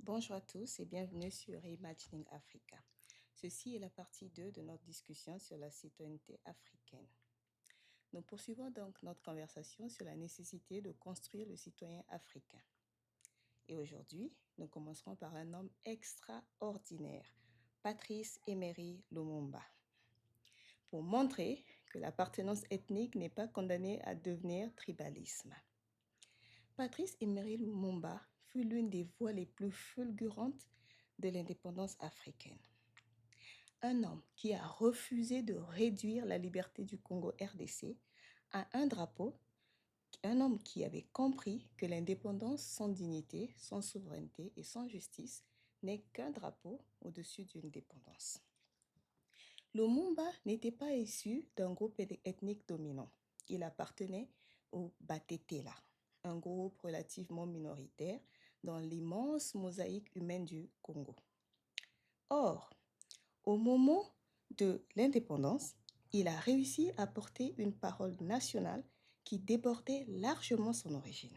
Bonjour à tous et bienvenue sur Reimagining Africa. Ceci est la partie 2 de notre discussion sur la citoyenneté africaine. Nous poursuivons donc notre conversation sur la nécessité de construire le citoyen africain. Et aujourd'hui, nous commencerons par un homme extraordinaire, Patrice Emery Lumumba, pour montrer que l'appartenance ethnique n'est pas condamnée à devenir tribalisme. Patrice Emery Lumumba fut l'une des voix les plus fulgurantes de l'indépendance africaine. Un homme qui a refusé de réduire la liberté du Congo RDC à un drapeau, un homme qui avait compris que l'indépendance sans dignité, sans souveraineté et sans justice n'est qu'un drapeau au-dessus d'une dépendance. Lumumba n'était pas issu d'un groupe ethnique dominant. Il appartenait au Batetela, un groupe relativement minoritaire dans l'immense mosaïque humaine du Congo. Or, au moment de l'indépendance, il a réussi à porter une parole nationale qui débordait largement son origine.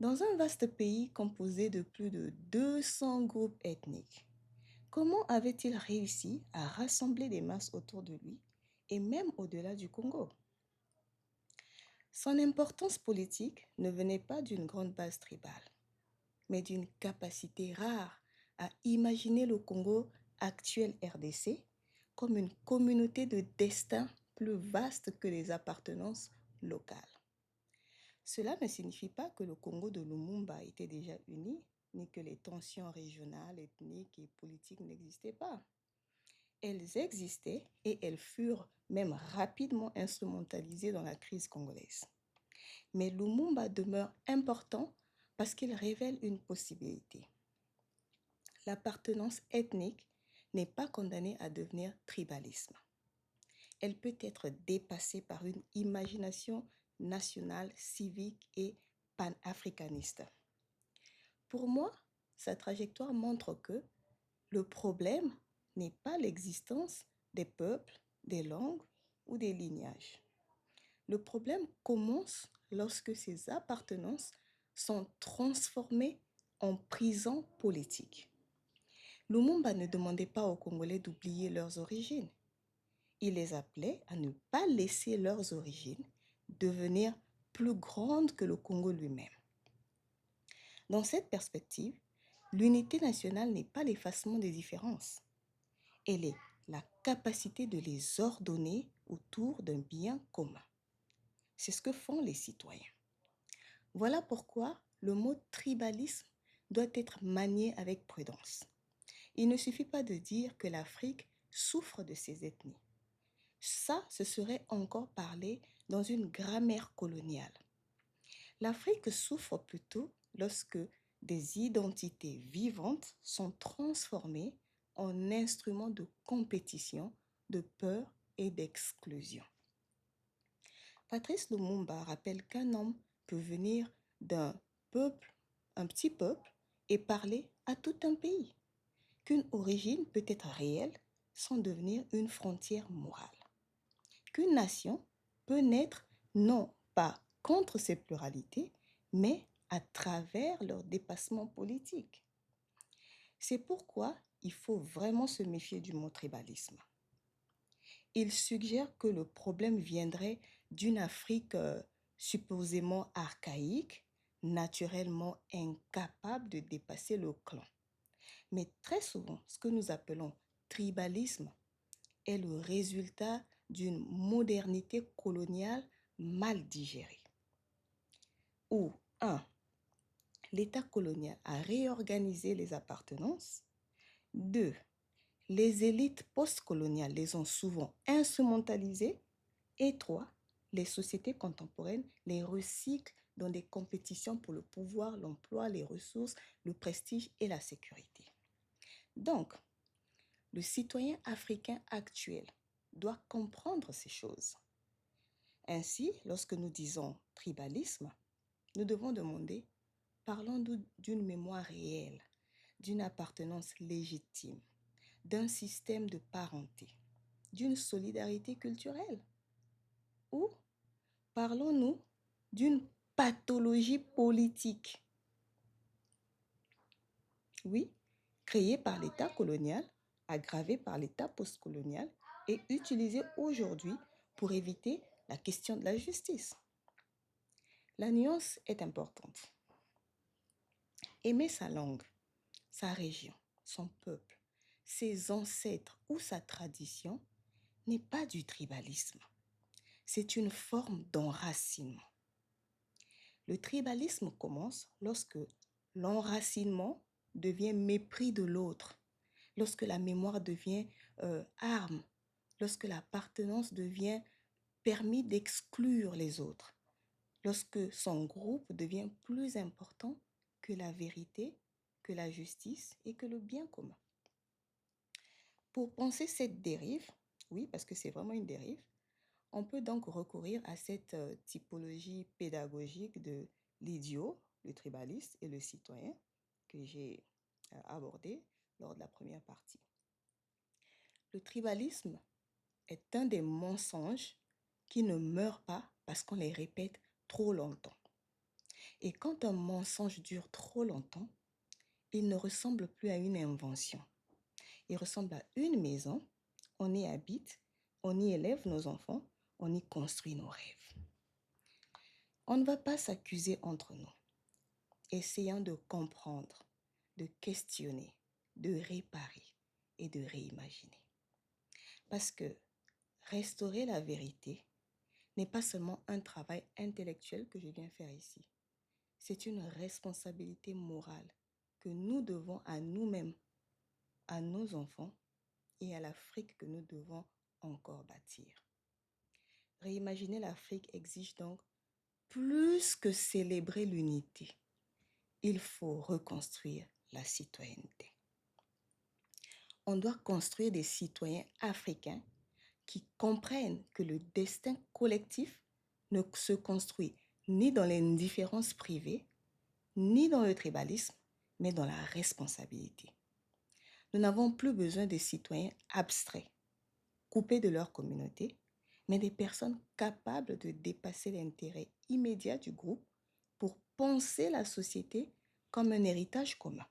Dans un vaste pays composé de plus de 200 groupes ethniques, comment avait-il réussi à rassembler des masses autour de lui et même au-delà du Congo? Son importance politique ne venait pas d'une grande base tribale, mais d'une capacité rare à imaginer le Congo actuel RDC comme une communauté de destin plus vaste que les appartenances locales. Cela ne signifie pas que le Congo de Lumumba était déjà uni, ni que les tensions régionales, ethniques et politiques n'existaient pas. Elles existaient et elles furent même rapidement instrumentalisées dans la crise congolaise. Mais Lumumba demeure important parce qu'il révèle une possibilité. L'appartenance ethnique n'est pas condamnée à devenir tribalisme. Elle peut être dépassée par une imagination nationale, civique et panafricaniste. Pour moi, sa trajectoire montre que le problème n'est pas l'existence des peuples, des langues ou des lignages. Le problème commence lorsque ces appartenances sont transformées en prison politique. Lumumba ne demandait pas aux Congolais d'oublier leurs origines. Il les appelait à ne pas laisser leurs origines devenir plus grandes que le Congo lui-même. Dans cette perspective, l'unité nationale n'est pas l'effacement des différences. Elle est la capacité de les ordonner autour d'un bien commun. C'est ce que font les citoyens. Voilà pourquoi le mot tribalisme doit être manié avec prudence. Il ne suffit pas de dire que l'Afrique souffre de ses ethnies. Ça, ce serait encore parler dans une grammaire coloniale. L'Afrique souffre plutôt lorsque des identités vivantes sont transformées en instruments de compétition, de peur et d'exclusion. Patrice Lumumba rappelle qu'un homme peut venir d'un peuple, un petit peuple, et parler à tout un pays, qu'une origine peut être réelle sans devenir une frontière morale, qu'une nation peut naître non pas contre ces pluralités, mais à travers leur dépassement politique. C'est pourquoi il faut vraiment se méfier du mot tribalisme. Il suggère que le problème viendrait d'une Afrique supposément archaïque, naturellement incapable de dépasser le clan. Mais très souvent, ce que nous appelons tribalisme est le résultat d'une modernité coloniale mal digérée. Où, 1. L'État colonial a réorganisé les appartenances. 2. Les élites postcoloniales les ont souvent instrumentalisées. Et 3. Les sociétés contemporaines les recyclent dans des compétitions pour le pouvoir, l'emploi, les ressources, le prestige et la sécurité. Donc, le citoyen africain actuel doit comprendre ces choses. Ainsi, lorsque nous disons tribalisme, nous devons demander, parlons-nous d'une mémoire réelle, d'une appartenance légitime, d'un système de parenté, d'une solidarité culturelle? Ou parlons-nous d'une pathologie politique? Oui, créé par l'État colonial, aggravé par l'État postcolonial et utilisé aujourd'hui pour éviter la question de la justice. La nuance est importante. Aimer sa langue, sa région, son peuple, ses ancêtres ou sa tradition n'est pas du tribalisme. C'est une forme d'enracinement. Le tribalisme commence lorsque l'enracinement devient mépris de l'autre, lorsque la mémoire devient arme, lorsque l'appartenance devient permis d'exclure les autres, lorsque son groupe devient plus important que la vérité, que la justice et que le bien commun. Pour penser cette dérive, oui, parce que c'est vraiment une dérive, on peut donc recourir à cette typologie pédagogique de l'idiot, le tribaliste et le citoyen que j'ai abordé lors de la première partie. Le tribalisme est un des mensonges qui ne meurent pas parce qu'on les répète trop longtemps. Et quand un mensonge dure trop longtemps, il ne ressemble plus à une invention. Il ressemble à une maison, on y habite, on y élève nos enfants, on y construit nos rêves. On ne va pas s'accuser entre nous. Essayons de comprendre, de questionner, de réparer et de réimaginer. Parce que restaurer la vérité n'est pas seulement un travail intellectuel que je viens faire ici. C'est une responsabilité morale que nous devons à nous-mêmes, à nos enfants et à l'Afrique que nous devons encore bâtir. Réimaginer l'Afrique exige donc plus que célébrer l'unité. Il faut reconstruire la citoyenneté. On doit construire des citoyens africains qui comprennent que le destin collectif ne se construit ni dans l'indifférence privée, ni dans le tribalisme, mais dans la responsabilité. Nous n'avons plus besoin de citoyens abstraits, coupés de leur communauté, mais des personnes capables de dépasser l'intérêt immédiat du groupe pour penser la société comme un héritage commun.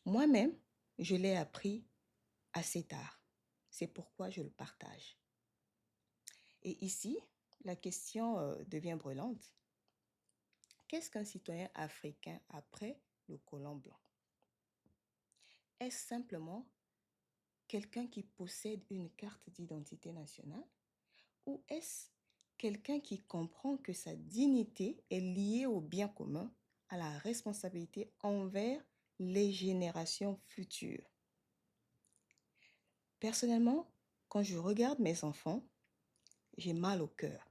Moi-même, je l'ai appris assez tard. C'est pourquoi je le partage. Et ici, la question devient brûlante. Qu'est-ce qu'un citoyen africain après le colon blanc? Est-ce simplement quelqu'un qui possède une carte d'identité nationale ou est-ce quelqu'un qui comprend que sa dignité est liée au bien commun, à la responsabilité envers les générations futures? Personnellement, quand je regarde mes enfants, j'ai mal au cœur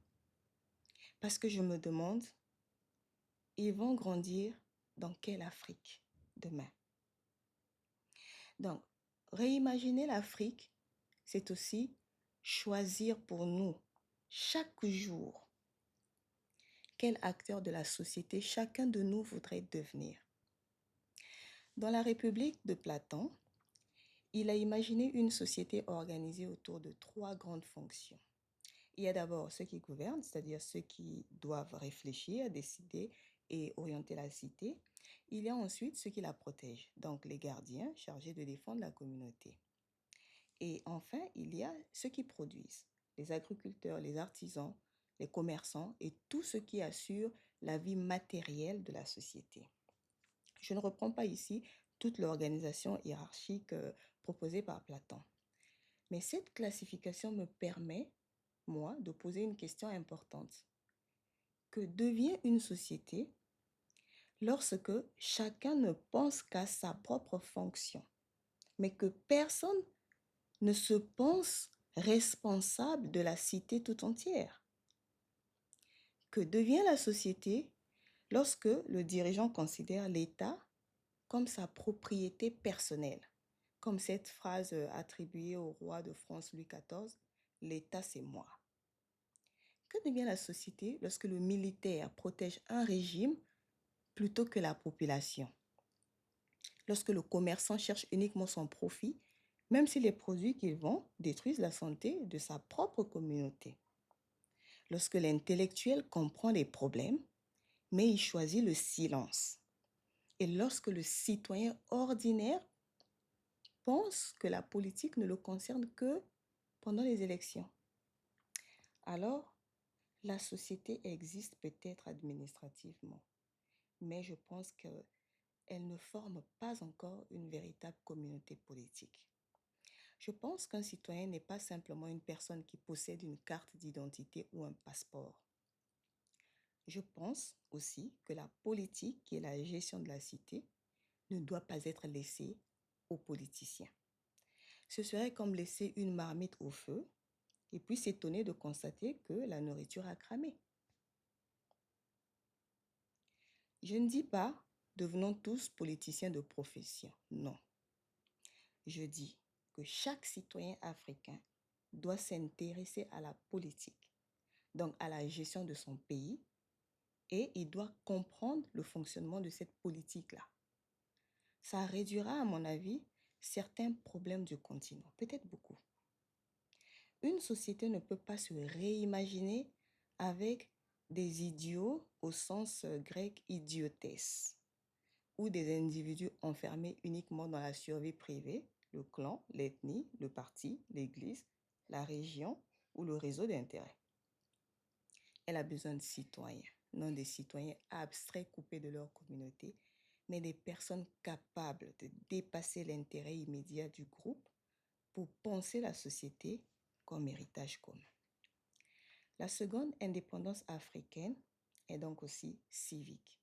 parce que je me demande, ils vont grandir dans quelle Afrique demain? Donc, réimaginer l'Afrique, c'est aussi choisir pour nous, chaque jour, quel acteur de la société chacun de nous voudrait devenir. Dans la République de Platon, il a imaginé une société organisée autour de 3 grandes fonctions. Il y a d'abord ceux qui gouvernent, c'est-à-dire ceux qui doivent réfléchir, décider et orienter la cité. Il y a ensuite ceux qui la protègent, donc les gardiens chargés de défendre la communauté. Et enfin, il y a ceux qui produisent, les agriculteurs, les artisans, les commerçants et tout ce qui assure la vie matérielle de la société. Je ne reprends pas ici toute l'organisation hiérarchique proposée par Platon. Mais cette classification me permet, moi, de poser une question importante. Que devient une société lorsque chacun ne pense qu'à sa propre fonction, mais que personne ne se pense responsable de la cité tout entière? Que devient la société lorsque le dirigeant considère l'État comme sa propriété personnelle, comme cette phrase attribuée au roi de France Louis XIV, l'État c'est moi? Que devient la société lorsque le militaire protège un régime plutôt que la population? Lorsque le commerçant cherche uniquement son profit, même si les produits qu'il vend détruisent la santé de sa propre communauté? Lorsque l'intellectuel comprend les problèmes, mais il choisit le silence? Et lorsque le citoyen ordinaire pense que la politique ne le concerne que pendant les élections, alors la société existe peut-être administrativement, mais je pense qu'elle ne forme pas encore une véritable communauté politique. Je pense qu'un citoyen n'est pas simplement une personne qui possède une carte d'identité ou un passeport. Je pense aussi que la politique, qui est la gestion de la cité, ne doit pas être laissée aux politiciens. Ce serait comme laisser une marmite au feu et puis s'étonner de constater que la nourriture a cramé. Je ne dis pas devenons tous politiciens de profession, non. Je dis que chaque citoyen africain doit s'intéresser à la politique, donc à la gestion de son pays, et il doit comprendre le fonctionnement de cette politique-là. Ça réduira, à mon avis, certains problèmes du continent, peut-être beaucoup. Une société ne peut pas se réimaginer avec des idiots au sens grec idiotesse, ou des individus enfermés uniquement dans la survie privée, le clan, l'ethnie, le parti, l'église, la région ou le réseau d'intérêts. Elle a besoin de citoyens, non des citoyens abstraits coupés de leur communauté, mais des personnes capables de dépasser l'intérêt immédiat du groupe pour penser la société comme héritage commun. La seconde indépendance africaine est donc aussi civique.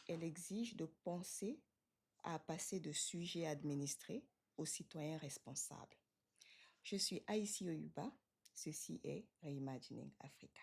Elle exige de penser à passer de sujets administrés aux citoyens responsables. Je suis Aïssi Oyuba, ceci est Reimagining Africa.